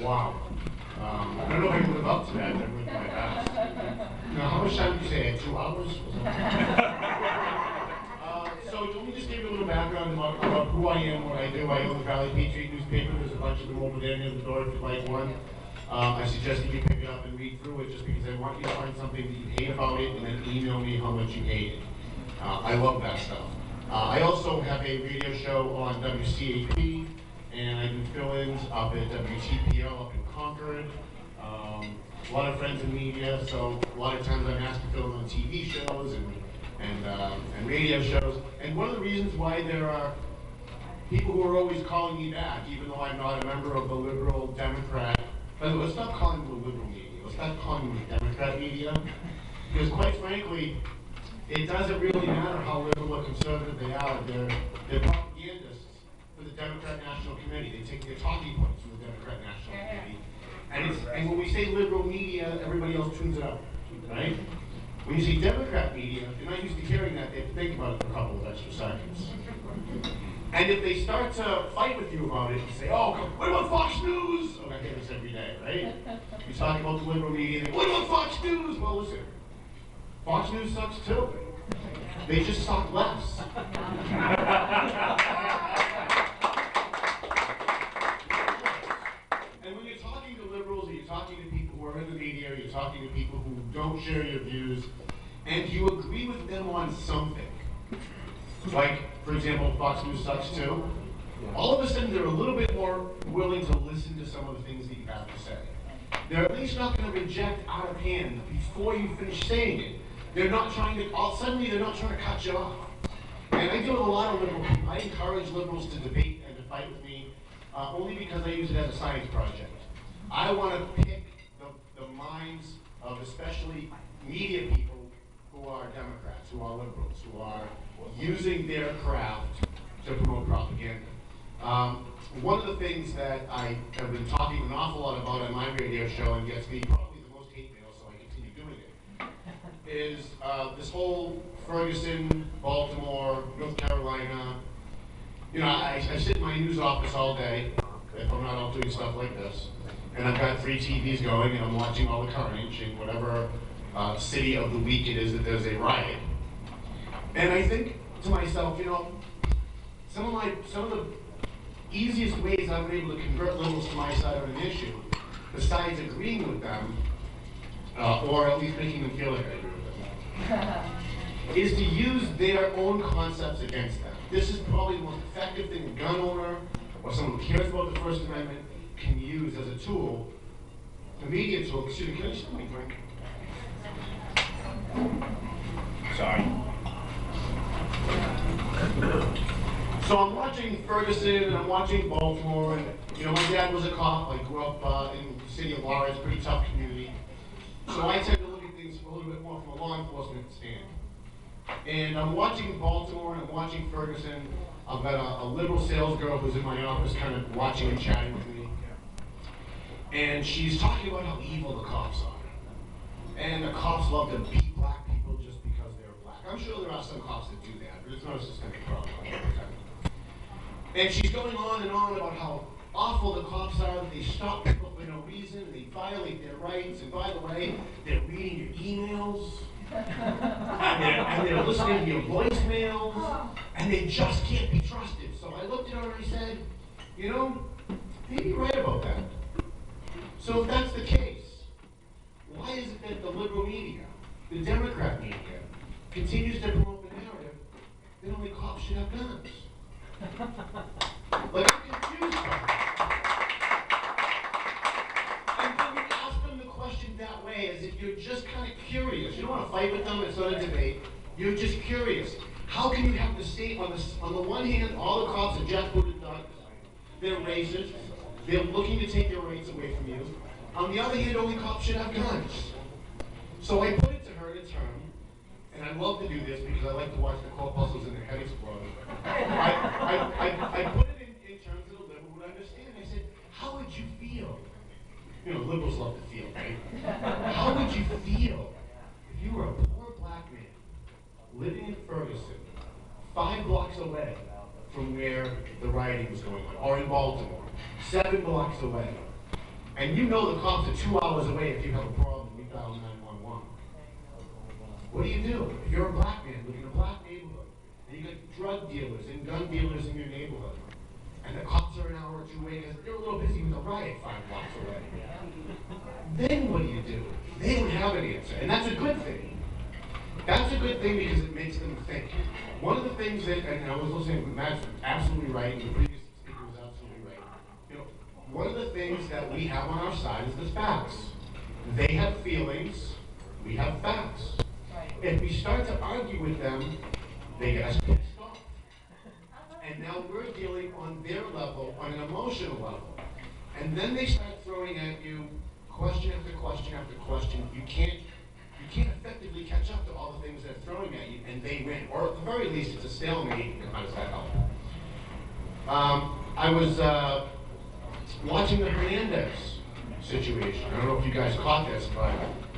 Wow. I don't know if I can live up to that. I'm doing my best. Now, how much time did you say? 2 hours? So let me just give you a little background about who I am, what I do. I own the Valley Patriot newspaper. There's a bunch of them over there near the door if you'd like one. I suggest that you pick it up and read through it just because I want you to find something that you hate about it and then email me how much you hate it. I love that stuff. I also have a radio show on WCAP, and I do fill-ins up at WTPL up in Concord. A lot of friends in media, so a lot of times I'm asked to fill in on TV shows and radio shows. And one of the reasons why there are people who are always calling me back, even though I'm not a member of the liberal Democrat. By the way, let's stop calling them the liberal media. Let's stop calling them the Democrat media. Because quite frankly, it doesn't really matter how liberal or conservative they are. They're propagandists for the Democrat National Committee. They take their talking points from the Democrat National Committee. And when we say liberal media, everybody else tunes it out, right? When you say Democrat media, if they're not used to hearing that, they have to think about it for a couple of extra seconds. And if they start to fight with you about it and say, oh, what about Fox News? Oh, I hear this every day, right? You talk about the liberal media, and they, what about Fox News? Well, listen, Fox News sucks too. They just suck less. And when you're talking to liberals, or you're talking to people who are in the media, or you're talking to people who don't share your views, and you agree with them on something, like, for example, Fox News sucks too, all of a sudden they're a little bit more willing to listen to some of the things that you have to say. They're at least not going to reject out of hand before you finish saying it. They're not trying to, suddenly they're not trying to cut you off. And I deal with a lot of liberal people. I encourage liberals to debate and to fight with me only because I use it as a science project. I want to pick the minds of especially media people who are Democrats, who are liberals, who are using their craft to promote propaganda. One of the things that I have been talking an awful lot about on my radio show and gets me probably the most hate mail, so I continue doing it, is this whole Ferguson, Baltimore, North Carolina. You know, I sit in my news office all day if I'm not out doing stuff like this. And I've got 3 TVs going and I'm watching all the carnage in whatever city of the week it is that there's a riot. And I think to myself, you know, some of the easiest ways I've been able to convert liberals to my side on an issue, besides agreeing with them, or at least making them feel like I agree with them, is to use their own concepts against them. This is probably the most effective thing a gun owner or someone who cares about the First Amendment can use as a tool, a media tool. Excuse me, can I just let me drink? Sorry. So I'm watching Ferguson and I'm watching Baltimore, and you know, my dad was a cop. I grew up in the city of Lawrence, pretty tough community. So I tend to look at things a little bit more from a law enforcement stand. And I'm watching Baltimore and I'm watching Ferguson. I've got a liberal sales girl who's in my office kind of watching and chatting with me. And she's talking about how evil the cops are. And the cops love to beat black people just because they're black. I'm sure there are some cops that do that, but it's not a systemic problem. And she's going on and on about how awful the cops are, that they stop people for no reason, they violate their rights, and by the way, they're reading your emails, and they're listening to your voicemails, and they just can't be trusted. So I looked at her and I said, you know, maybe you're right about that. So if that's the case, why is it that the liberal media, the Democrat media, continues to promote the narrative that only cops should have guns? Like, I'm confused by that. And then you ask them the question that way, as if you're just kind of curious. You don't want to fight with them, it's not a debate. You're just curious. How can you have the state, on the one hand, all the cops are jackbooted thugs, they're racist, they're looking to take your rights away from you. On the other hand, only cops should have guns. So I put it to her in a term, and I love to do this because I like to watch the corpuscles in their head explode. I put it in terms that a liberal would understand. I said, how would you feel? You know, liberals love to feel, right? How would you feel if you were a poor black man living in Ferguson, 5 blocks away from where the rioting was going on, or in Baltimore, 7 blocks away, and you know the cops are 2 hours away if you have a problem, you dial 911. What do? If you're a black man living in a black neighborhood, and you got drug dealers and gun dealers in your neighborhood, and the cops are an hour or two away because they're a little busy with a riot 5 blocks away. Then what do? They don't have an answer, and that's a good thing. That's a good thing because it makes them think. One of the things that, and I was listening, Matt's absolutely right, and the previous speaker was absolutely right. You know, one of the things that we have on our side is the facts. They have feelings, we have facts. If we start to argue with them, they get us pissed off. And now we're dealing on their level, on an emotional level. And then they start throwing at you question after question after question. You can't effectively catch up to all the things they're throwing at you, and they win. Or at the very least, it's a stalemate. How does that help? I was watching the Hernandez situation. I don't know if you guys caught this, but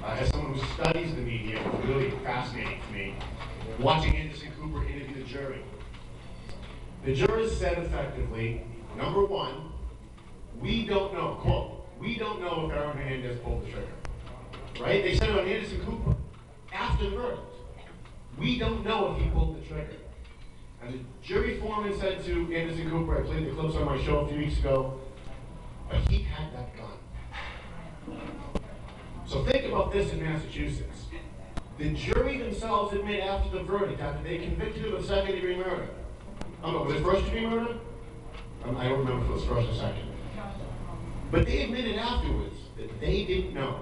as someone who studies the media, it was really fascinating to me, watching Anderson Cooper interview the jury. The jurors said effectively, number one, we don't know, quote, we don't know if Aaron Hernandez pulled the trigger. Right? They said it on Anderson Cooper after the verdict. We don't know if he pulled the trigger. And the jury foreman said to Anderson Cooper, I played the clips on my show a few weeks ago, but he had that gun. So think about this in Massachusetts. The jury themselves admit after the verdict, after they convicted him of second-degree murder. Oh no, was it first-degree murder? I don't remember if it was first or second. But they admitted afterwards that they didn't know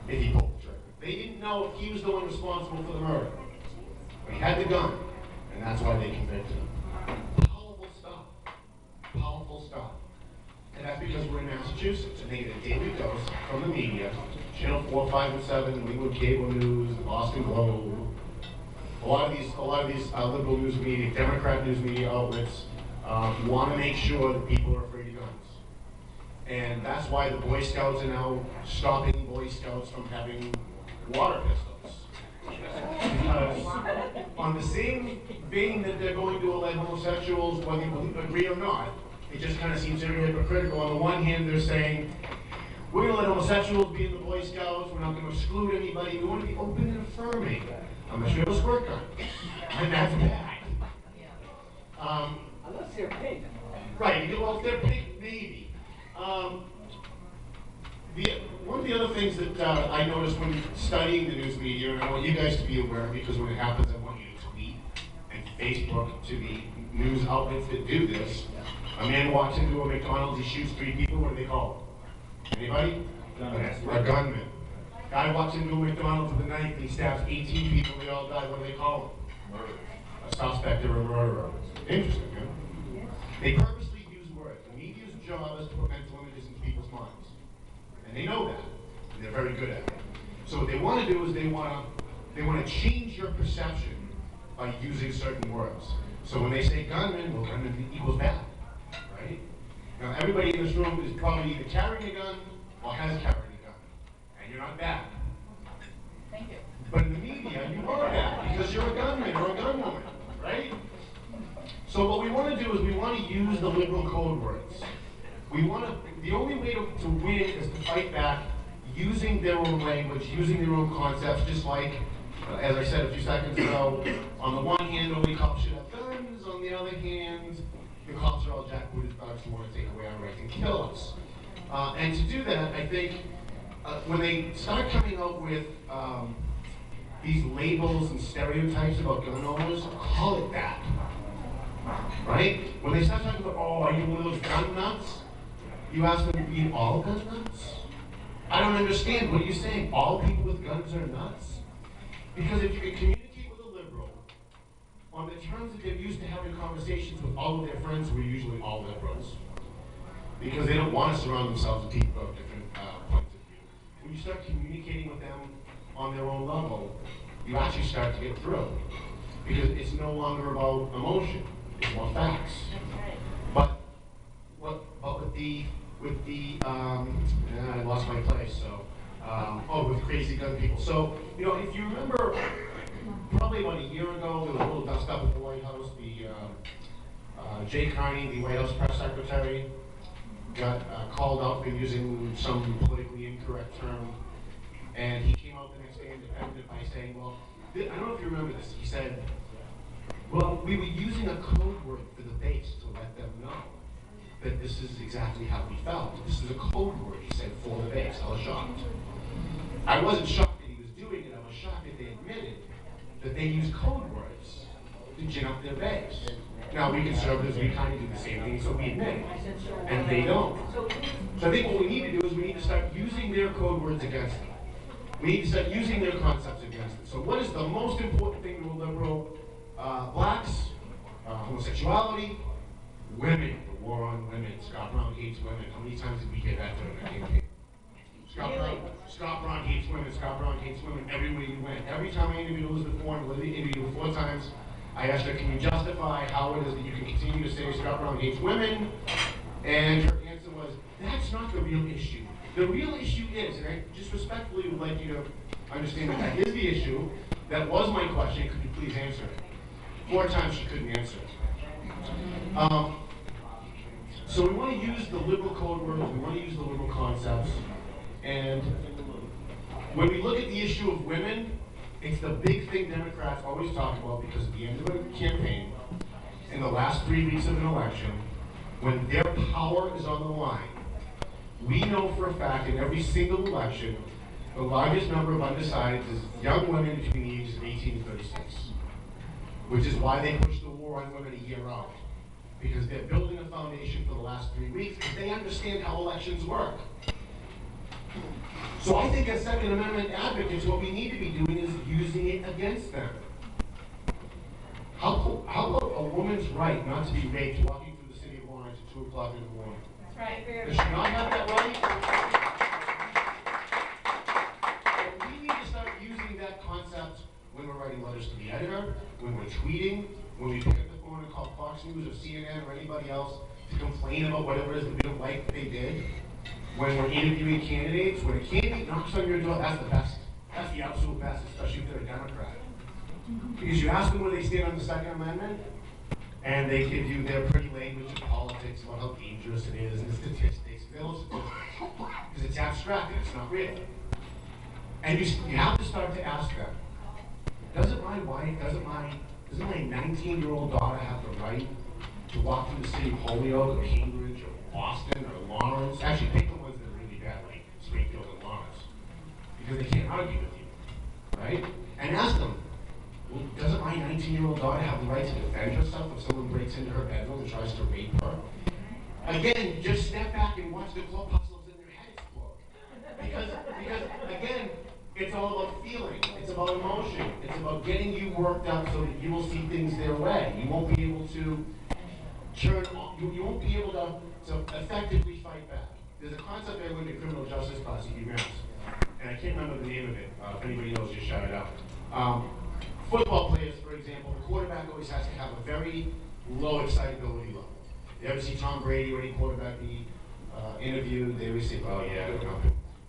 if he pulled the trigger. They didn't know if he was the one responsible for the murder. But he had the gun, and that's why they convicted him. Powerful stuff. Powerful stuff. And that's because we're in Massachusetts, and they get a daily dose from the media, Channel 4, 5, and 7, New England Cable News, the Boston Globe. A lot of these liberal news media, Democrat news media outlets want to make sure that people are afraid of guns. And that's why the Boy Scouts are now stopping Boy Scouts from having water pistols. Because on the same vein that they're going to elect homosexuals, whether you agree or not, it just kind of seems very hypocritical. On the one hand, they're saying, we're going to let homosexuals be in the Boy Scouts, we're not going to exclude anybody, we want to be open and affirming. I'm not sure it was work on. And that's bad. Unless they're pink. Right, well, if they're pink, maybe. One of the other things that I noticed when studying the news media, and I want you guys to be aware, because when it happens, I want you to tweet and Facebook to the news outlets that do this. A man walks into a McDonald's, he shoots 3 people, what do they call him? Anybody? A gunman. Guy walks into a McDonald's with a knife and he stabs 18 people, they all die, what do they call him? Murder. A suspect or a murderer. Interesting, huh? They purposely use words. The media's job is to put mental images into people's minds. And they know that. And they're very good at it. So what they want to do is they want to change your perception by using certain words. So when they say gunman, well, gunman equals bad. Right? Now everybody in this room is probably either carrying a gun or has carried a gun. And you're not bad. Thank you. But in the media, you are bad because you're a gunman or a gunwoman, right? So what we want to do is we want to use the liberal code words. The only way to win is to fight back using their own language, using their own concepts, just like, as I said a few seconds ago, on the one hand, only cops should have guns, on the other hand, the cops are all jackbooted thugs who want to take away our rights and kill us. And to do that, I think, when they start coming out with these labels and stereotypes about gun owners, call it that. Right? When they start talking about, oh, are you one of those gun nuts? You ask them, you mean all gun nuts? I don't understand. What are you saying? All people with guns are nuts? Because if you can communicate with a liberal on the terms that they're used to having conversations with all of their friends who are usually all liberals, because they don't want to surround themselves with people of different points of view. When you start communicating with them on their own level, you actually start to get through. Because it's no longer about emotion, it's more facts. But with the I lost my place, so, with crazy gun people. So, if you remember, probably about a year ago, there was a little dust up at the White House. Jay Carney, the White House press secretary, got called out for using some politically incorrect term, and he came out the next day and defended it by saying, well, I don't know if you remember this, he said, well, we were using a code word for the base to let them know that this is exactly how we felt. This is a code word, he said, for the base. I was shocked. I wasn't shocked that he was doing it, I was shocked that they admitted that they use code words to gin up their base. Now, we conservatives, we kind of do the same thing, so we admit it, and they don't. So I think what we need to do is we need to start using their code words against them. We need to start using their concepts against them. So what is the most important thing to a liberal? Blacks, homosexuality, women, the war on women. Scott Brown hates women. How many times did we hear that during the campaign? Scott Brown hates women. Scott Brown hates women everywhere you went. Every time I interviewed Elizabeth Warren, I interviewed her 4 times. I asked her, can you justify how it is that you can continue to say Scott Brown hates women? And her answer was, that's not the real issue. The real issue is, and I just respectfully would like you to understand that that is the issue. That was my question. Could you please answer it? 4 times she couldn't answer it. So we want to use the liberal code words, we want to use the liberal concepts, and when we look at the issue of women, it's the big thing Democrats always talk about, because at the end of a campaign, in the last 3 weeks of an election, when their power is on the line, we know for a fact in every single election, the largest number of undecideds is young women between the ages of 18 and 36. Which is why they push the war on women a year out. Because they're building a foundation for the last 3 weeks, because they understand how elections work. So I think as Second Amendment advocates, what we need to be doing is using it against them. How about a woman's right not to be raped walking through the city of Orange at 2 o'clock in the morning? That's right. Does she not have that right? And we need to start using that concept when we're writing letters to the editor, when we're tweeting, when we pick up the phone and call Fox News or CNN or anybody else to complain about whatever it is that we don't like that they did. When we're interviewing candidates, when a candidate knocks on your door, that's the best. That's the absolute best, especially if they're a Democrat. Because you ask them where they stand on the Second Amendment, and they give you their pretty language of politics about how dangerous it is, and the statistics. They love statistics. Because it's abstract and it's not real. And you have to start to ask them, doesn't my 19-year-old daughter have the right to walk through the city of Holyoke or Cambridge or Boston or Lawrence? Actually, pick the ones that are really bad, like Springfield and Lawrence. Because they can't argue with you, right? And ask them, well, doesn't my 19-year-old daughter have the right to defend herself if someone breaks into her bedroom and tries to rape her? Again, just step back and watch the corpuscles in their head explode. Because again, it's all about feeling. It's about emotion. It's about getting you worked up so that you will see things their way. You won't be able to you won't be able to effectively fight back. There's a concept I learned in criminal justice class at UMass, and I can't remember the name of it. If anybody knows, just shout it out. Football players, for example, the quarterback always has to have a very low excitability level. You ever see Tom Brady when he quarterbacked the interview? They always say, "Oh yeah, we got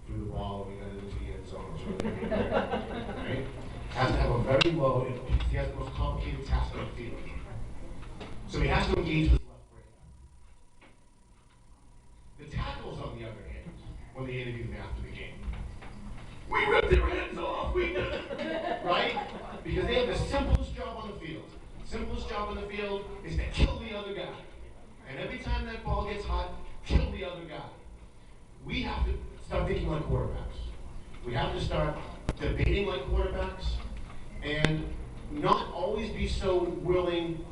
through the ball, we got it into the end zone." Right? Has to have a very low. He has the most complicated task on the field, so he has to engage with his left brain. The tackles, on the other hand, when they interview him after the game, we ripped their heads off. We did it, right? Because they have the simplest job on the field. Simplest job on the field is to kill the other guy. And every time that ball gets hot, kill the other guy. We have to start thinking like quarterbacks. We have to start debating like quarterbacks and not always be so willing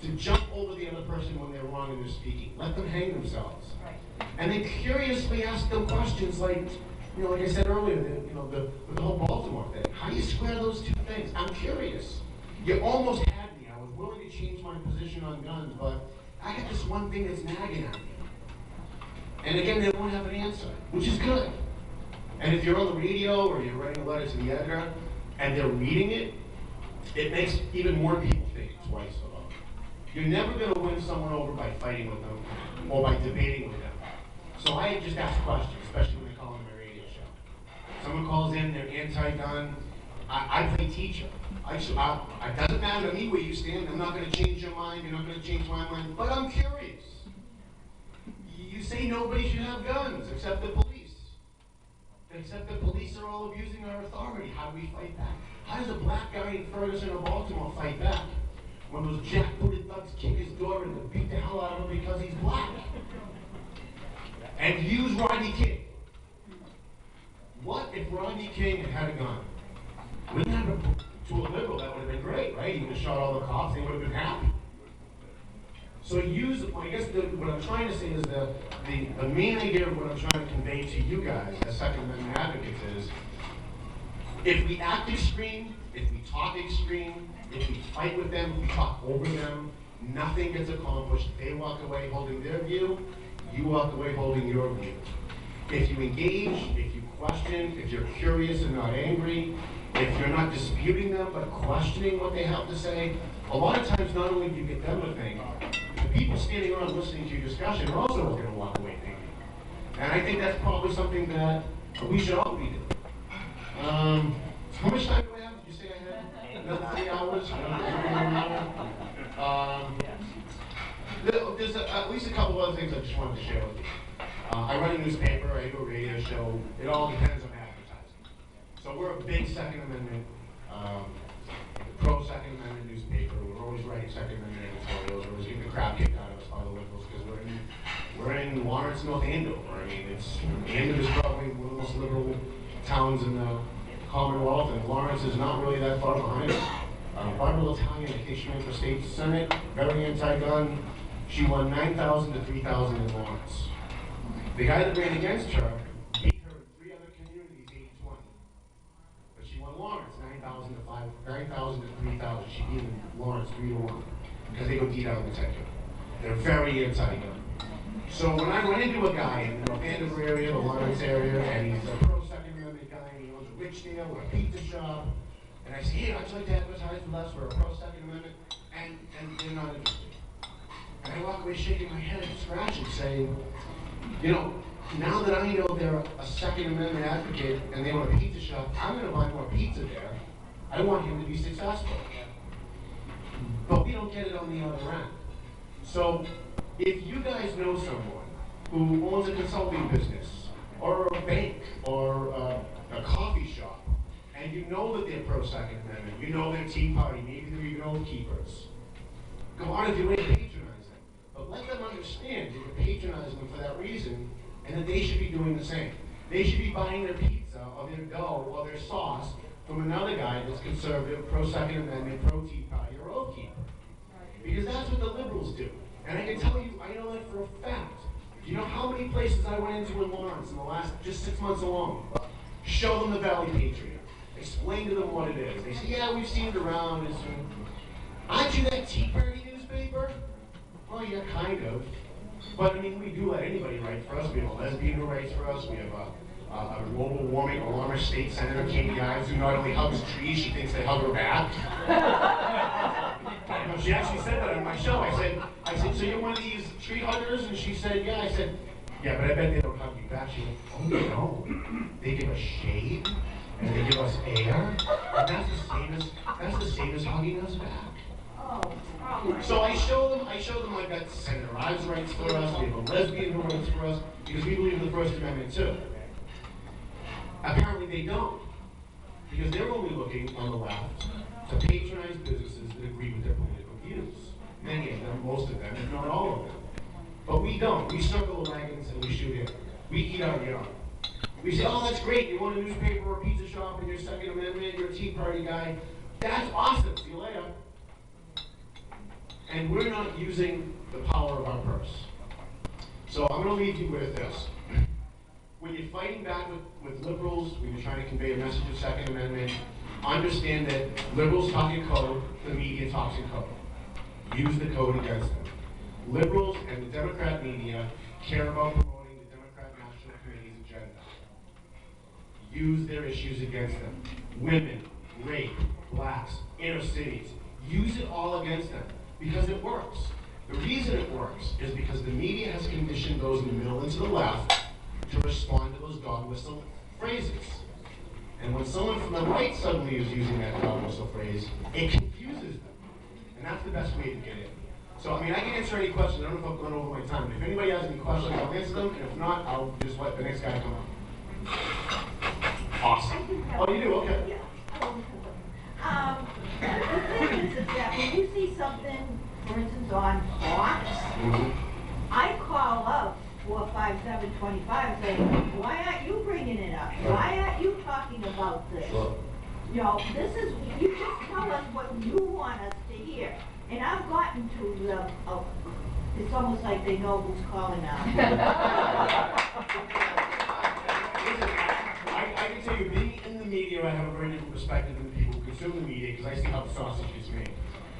to jump over the other person when they're wrong in their speaking. Let them hang themselves. And then curiously ask them questions like, like I said earlier, the whole Baltimore thing. How do you square those two things? I'm curious. You almost had me. I was willing to change my position on guns, but I got this one thing that's nagging at me. And again, they won't have an answer, which is good. And if you're on the radio or you're writing a letter to the editor and they're reading it, it makes even more people think twice about it. You're never going to win someone over by fighting with them or by debating with them. So I just ask questions, especially when they call on my radio show. Someone calls in, they're anti-gun. I play teacher. It doesn't matter to me where you stand. I'm not going to change your mind. You're not going to change my mind. But I'm curious. You say nobody should have guns except the police. Except the police are all abusing our authority. How do we fight back? How does a black guy in Ferguson or Baltimore fight back when those jackbooted thugs kick his door in and beat the hell out of him because he's black? And use Rodney King. What if Rodney King had a gun? Wouldn't have been, to a liberal, that would have been great, right? He would have shot all the cops, they would have been happy. So I guess what I'm trying to say is the main idea of what I'm trying to convey to you guys as Second Amendment advocates is, if we act extreme, if we talk extreme, if we fight with them, if we talk over them, nothing gets accomplished. They walk away holding their view, you walk away holding your view. If you engage, if you question, if you're curious and not angry, if you're not disputing them but questioning what they have to say, a lot of times not only do you get them to think, the people standing around listening to your discussion are also going to walk away thinking. And I think that's probably something that we should all be doing. How much time do I have? Did you say I had another 3 hours? There's at least a couple other things I just wanted to share with you. I run a newspaper, I do a radio show. It all depends on advertising. So we're a big Second Amendment, pro-Second Amendment newspaper. We're always writing Second Amendment editorials. We're always getting the crap kicked out of us by the liberals because we're in Lawrence, North Andover. I mean, Andover is probably one of the most liberal towns in the Commonwealth, and Lawrence is not really that far behind us. Barbara Italian, I think she ran for state senate, very anti-gun. She won 9,000 to 3,000 in Lawrence. The guy that ran against her beat her in 3 other communities 80-20. But she won Lawrence 9,000 to 3,000. She beat him in Lawrence 3-1 because they go deep out in the tech. They're very anti-gun. So when I run into a guy in the North Andover area, the Lawrence area, and he's a pro-Second Amendment guy, and he owns a Richdale or a pizza shop, and I say, hey, I'd like to advertise with us for a pro-Second Amendment, and they're not interested. And I walk away shaking my head and scratching, saying, you know, now that I know they're a Second Amendment advocate and they own a pizza shop, I'm going to buy more pizza there. I want him to be successful. But we don't get it on the other end. So if you guys know someone who owns a consulting business, or a bank, or a coffee shop, and you know that they're pro-Second Amendment, you know they're Tea Party, maybe they're even Oath Keepers, go out of your way to patronize them. But let them understand that you're patronizing them for that reason, and that they should be doing the same. They should be buying their pizza, or their dough, or their sauce from another guy that's conservative, pro-Second Amendment, pro-Tea Party, or Oath Keeper. Because that's what the liberals do. And I can tell you, I know that for a fact. Do you know how many places I went into in Lawrence in the last just 6 months alone? Show them the Valley Patriot. Explain to them what it is. They say, yeah, we've seen it around. Aren't you that Tea Party newspaper? Well, yeah, kind of. But I mean, we do let anybody write for us. We have a lesbian who writes for us. We have a global warming alarmist state senator, Katie Ives, who not only hugs trees, she thinks they hug her back. She actually said that on my show. I said, so you're one of these tree huggers? And she said, yeah. I said, yeah, but I bet they don't hug you back. She went, oh no, they give us shade and they give us air, and that's the same as hugging us back. So I show them I've got Senator Ives writes for us, we have a lesbian who writes for us, because we believe in the First Amendment too. Apparently they don't, because they're only looking on the left to patronize businesses that agree with their political views. Many of them, most of them, if not all of them. But we don't. We circle the wagons and we shoot it. We eat our young. We say, oh, that's great. You want a newspaper or a pizza shop and you're Second Amendment, you're a Tea Party guy. That's awesome. See you later. And we're not using the power of our purse. So I'm going to leave you with this. When you're fighting back with liberals, when you're trying to convey a message of Second Amendment, understand that liberals talk in code, the media talks in code. Use the code against them. Liberals and the Democrat media care about promoting the Democrat National Committee's agenda. Use their issues against them. Women, rape, blacks, inner cities. Use it all against them because it works. The reason it works is because the media has conditioned those in the middle and to the left to respond to those dog whistle phrases. And when someone from the right suddenly is using that dog whistle phrase, it confuses them. And that's the best way to get in. So, I mean, I can answer any questions. I don't know if I've gone over my time. If anybody has any questions, I'll answer them. And if not, I'll just let the next guy come up. Awesome. Oh, you do? Okay. Yeah. The thing is that when you see something, for instance, on Fox, I call up 45725 and say, why aren't you bringing it up? Why aren't you talking about this? Sure. You know, this is, you just tell us what you want us to hear. And I've gotten to the, it's almost like they know who's calling now. I can tell you, being in the media, I have a very different perspective than the people who consume the media because I see how the sausage is made.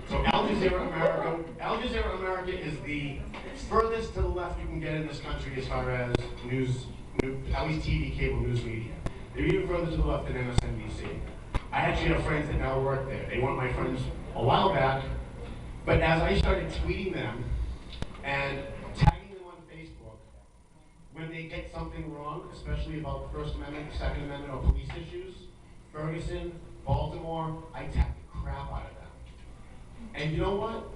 So Al Jazeera America is the furthest to the left you can get in this country as far as at least TV, cable news media. They're even further to the left than MSNBC. I actually have friends that now work there. They weren't my friends a while back, but as I started tweeting them and tagging them on Facebook, when they get something wrong, especially about the First Amendment, the Second Amendment, or police issues, Ferguson, Baltimore, I tag the crap out of them. And you know what?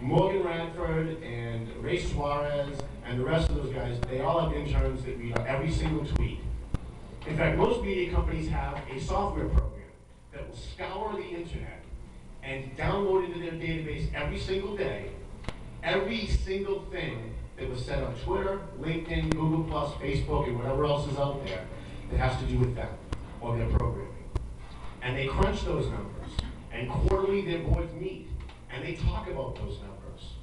Morgan Radford and Ray Suarez and the rest of those guys, they all have interns that read every single tweet. In fact, most media companies have a software program that will scour the internet and download into their database every single day, every single thing that was said on Twitter, LinkedIn, Google+, Facebook, and whatever else is out there that has to do with them or their programming. And they crunch those numbers. And quarterly, their boards meet, and they talk about those numbers.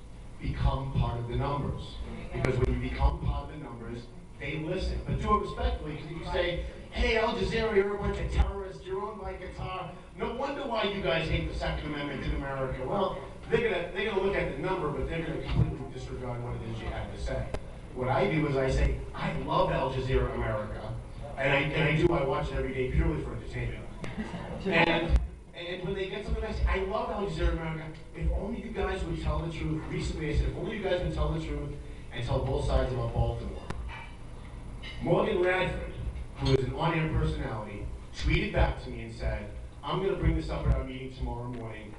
Become part of the numbers. Because when you become part of the numbers, they listen. But do it respectfully, because if you say, hey, Al Jazeera, you're a bunch of terrorists, you're owned by Qatar, no wonder why you guys hate the Second Amendment in America. Well, they're gonna look at the number, but they're gonna completely disregard what it is you have to say. What I do is I say, I love Al Jazeera America, and I watch it every day purely for entertainment. And when they get something I say, I love Al Jazeera America. If only you guys would tell the truth. Recently I said, if only you guys would tell the truth and tell both sides about Baltimore. Morgan Radford, who is an on-air personality, tweeted back to me and said, I'm going to bring this up at our meeting tomorrow morning.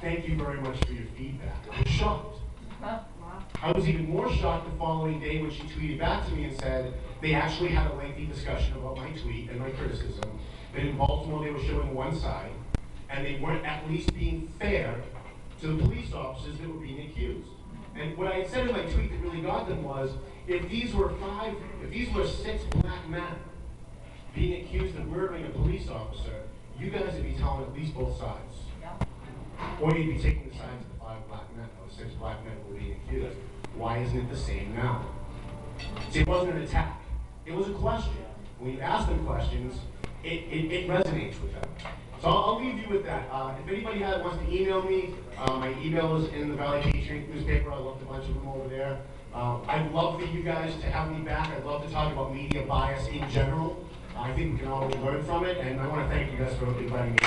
Thank you very much for your feedback. I was shocked. I was even more shocked the following day when she tweeted back to me and said they actually had a lengthy discussion about my tweet and my criticism, that in Baltimore they were showing one side, and they weren't at least being fair to the police officers that were being accused. And what I had said in my tweet that really got them was, if these were 6 black men being accused of murdering a police officer, you guys would be telling at least both sides. Or you'd be taking the sides of the 5 black men, or 6 black men who were being accused. Why isn't it the same now? See, it wasn't an attack. It was a question. When you ask them questions, it resonates with them. So I'll leave you with that. If anybody wants to email me, my email is in the Valley Patriot newspaper. I left a bunch of them over there. I'd love for you guys to have me back. I'd love to talk about media bias in general. I think we can all learn from it, and I want to thank you guys for inviting me.